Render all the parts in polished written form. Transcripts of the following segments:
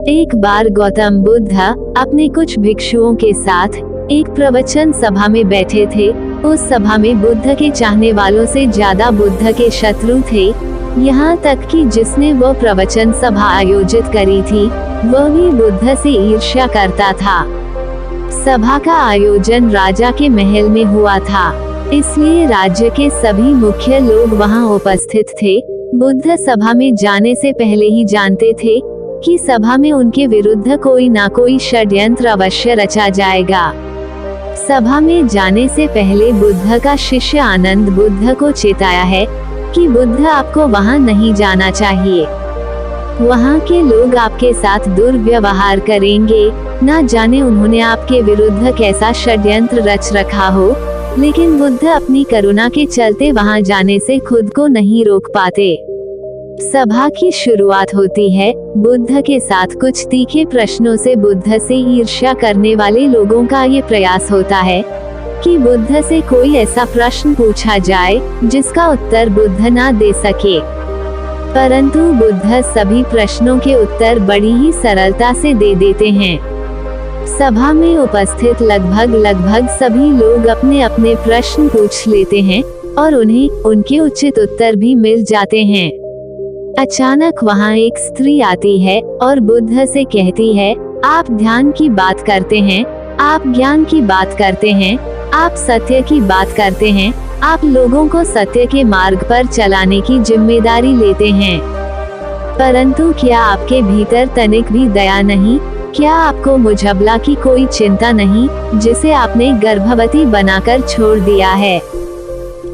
एक बार गौतम बुद्ध अपने कुछ भिक्षुओं के साथ एक प्रवचन सभा में बैठे थे। उस सभा में बुद्ध के चाहने वालों से ज्यादा बुद्ध के शत्रु थे। यहाँ तक कि जिसने वो प्रवचन सभा आयोजित करी थी वह भी बुद्ध से ईर्ष्या करता था। सभा का आयोजन राजा के महल में हुआ था, इसलिए राज्य के सभी मुख्य लोग वहां उपस्थित थे। बुद्ध सभा में जाने से पहले ही जानते थे कि सभा में उनके विरुद्ध कोई ना कोई षड्यंत्र अवश्य रचा जाएगा। सभा में जाने से पहले बुद्ध का शिष्य आनंद बुद्ध को चेताया है कि बुद्ध आपको वहां नहीं जाना चाहिए। वहां के लोग आपके साथ दुर्व्यवहार करेंगे। ना जाने उन्होंने आपके विरुद्ध कैसा षड्यंत्र रच रखा हो, लेकिन बुद्ध अपनी करुणा के चलते वहां जाने से खुद को नहीं रोक पाते। सभा की शुरुआत होती है। बुद्ध के साथ कुछ तीखे प्रश्नों से बुद्ध से ईर्ष्या करने वाले लोगों का ये प्रयास होता है कि बुद्ध से कोई ऐसा प्रश्न पूछा जाए जिसका उत्तर बुद्ध ना दे सके। परंतु बुद्ध सभी प्रश्नों के उत्तर बड़ी ही सरलता से दे देते हैं। सभा में उपस्थित लगभग सभी लोग अपने अपने प्रश्न पूछ लेते हैं और उन्हें उनके उचित उत्तर भी मिल जाते हैं। अचानक वहां एक स्त्री आती है और बुद्ध से कहती है, आप ध्यान की बात करते हैं, आप ज्ञान की बात करते हैं, आप सत्य की बात करते हैं, आप लोगों को सत्य के मार्ग पर चलाने की जिम्मेदारी लेते हैं। परंतु क्या आपके भीतर तनिक भी दया नहीं? क्या आपको मुझबला की कोई चिंता नहीं, जिसे आपने गर्भवती बनाकर छोड़ दिया है?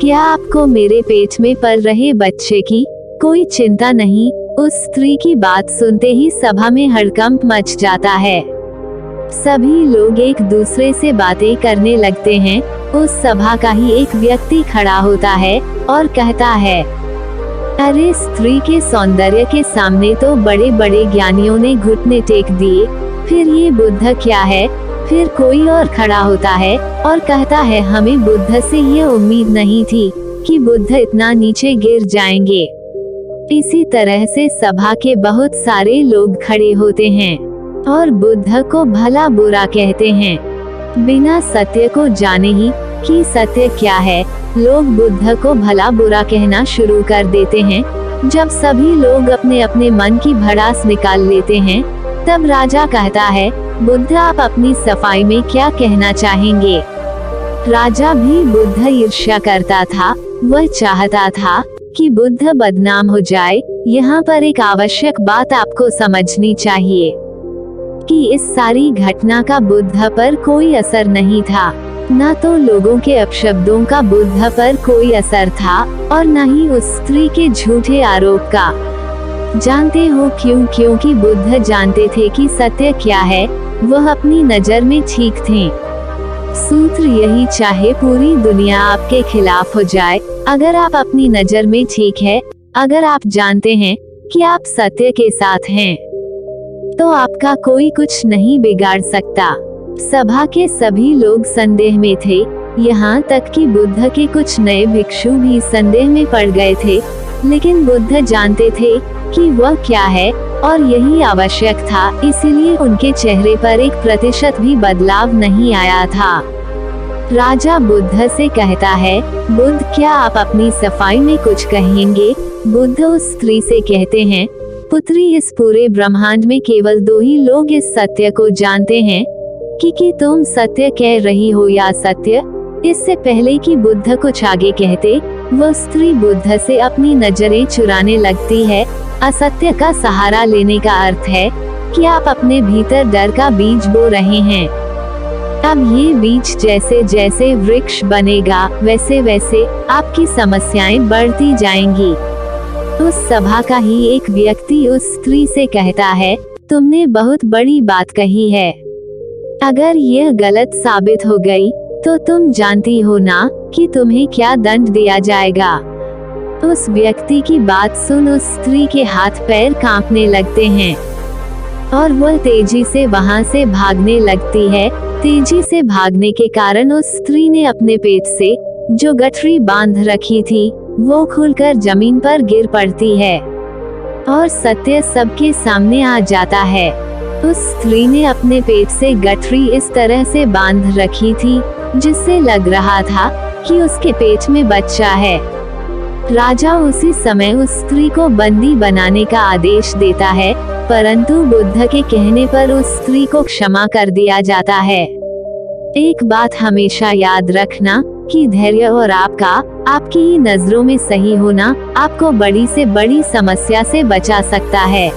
क्या आपको मेरे पेट में पल रहे बच्चे की कोई चिंता नहीं? उस स्त्री की बात सुनते ही सभा में हड़कंप मच जाता है। सभी लोग एक दूसरे से बातें करने लगते हैं। उस सभा का ही एक व्यक्ति खड़ा होता है और कहता है, अरे स्त्री के सौंदर्य के सामने तो बड़े बड़े ज्ञानियों ने घुटने टेक दिए, फिर ये बुद्ध क्या है? फिर कोई और खड़ा होता है और कहता है, हमें बुद्ध से ये उम्मीद नहीं थी कि बुद्ध इतना नीचे गिर जाएंगे। इसी तरह से सभा के बहुत सारे लोग खड़े होते हैं और बुद्ध को भला बुरा कहते हैं। बिना सत्य को जाने ही कि सत्य क्या है, लोग बुद्ध को भला बुरा कहना शुरू कर देते हैं। जब सभी लोग अपने अपने मन की भड़ास निकाल लेते हैं, तब राजा कहता है, बुद्ध आप अपनी सफाई में क्या कहना चाहेंगे? राजा भी बुद्ध ईर्ष्या करता था। वह चाहता था कि बुद्ध बदनाम हो जाए। यहाँ पर एक आवश्यक बात आपको समझनी चाहिए कि इस सारी घटना का बुद्ध पर कोई असर नहीं था। न तो लोगों के अपशब्दों का बुद्ध पर कोई असर था और न ही उस स्त्री के झूठे आरोप का। जानते हो क्यों? क्योंकि बुद्ध जानते थे कि सत्य क्या है। वह अपनी नजर में ठीक थे। सूत्र यही, चाहे पूरी दुनिया आपके खिलाफ हो जाए, अगर आप अपनी नजर में ठीक है, अगर आप जानते हैं कि आप सत्य के साथ हैं, तो आपका कोई कुछ नहीं बिगाड़ सकता। सभा के सभी लोग संदेह में थे। यहाँ तक कि बुद्ध के कुछ नए भिक्षु भी संदेह में पड़ गए थे, लेकिन बुद्ध जानते थे कि वह क्या है और यही आवश्यक था। इसीलिए उनके चेहरे पर 1% भी बदलाव नहीं आया था। राजा बुद्ध से कहता है, बुद्ध क्या आप अपनी सफाई में कुछ कहेंगे? बुद्ध उस स्त्री से कहते हैं, पुत्री इस पूरे ब्रह्मांड में केवल 2 ही लोग इस सत्य को जानते हैं कि तुम सत्य कह रही हो या सत्य। इससे पहले कि बुद्ध कुछ आगे कहते, वह स्त्री बुद्ध से अपनी नजरें चुराने लगती है। असत्य का सहारा लेने का अर्थ है कि आप अपने भीतर डर का बीज बो रहे हैं। अब ये बीज जैसे जैसे वृक्ष बनेगा, वैसे वैसे आपकी समस्याएं बढ़ती जाएंगी। उस सभा का ही एक व्यक्ति उस स्त्री से कहता है, तुमने बहुत बड़ी बात कही है। अगर यह गलत साबित हो गई तो तुम जानती हो ना कि तुम्हें क्या दंड दिया जाएगा। उस व्यक्ति की बात सुन उस स्त्री के हाथ पैर कांपने लगते हैं और वह तेजी से वहां से भागने लगती है। तेजी से भागने के कारण उस स्त्री ने अपने पेट से जो गठरी बांध रखी थी वो खुलकर जमीन पर गिर पड़ती है और सत्य सबके सामने आ जाता है। उस स्त्री ने अपने पेट से गठरी इस तरह से बांध रखी थी जिससे लग रहा था कि उसके पेट में बच्चा है। राजा उसी समय उस स्त्री को बंदी बनाने का आदेश देता है, परंतु बुद्ध के कहने पर उस स्त्री को क्षमा कर दिया जाता है। एक बात हमेशा याद रखना कि धैर्य और आपकी ही नजरों में सही होना आपको बड़ी से बड़ी समस्या से बचा सकता है।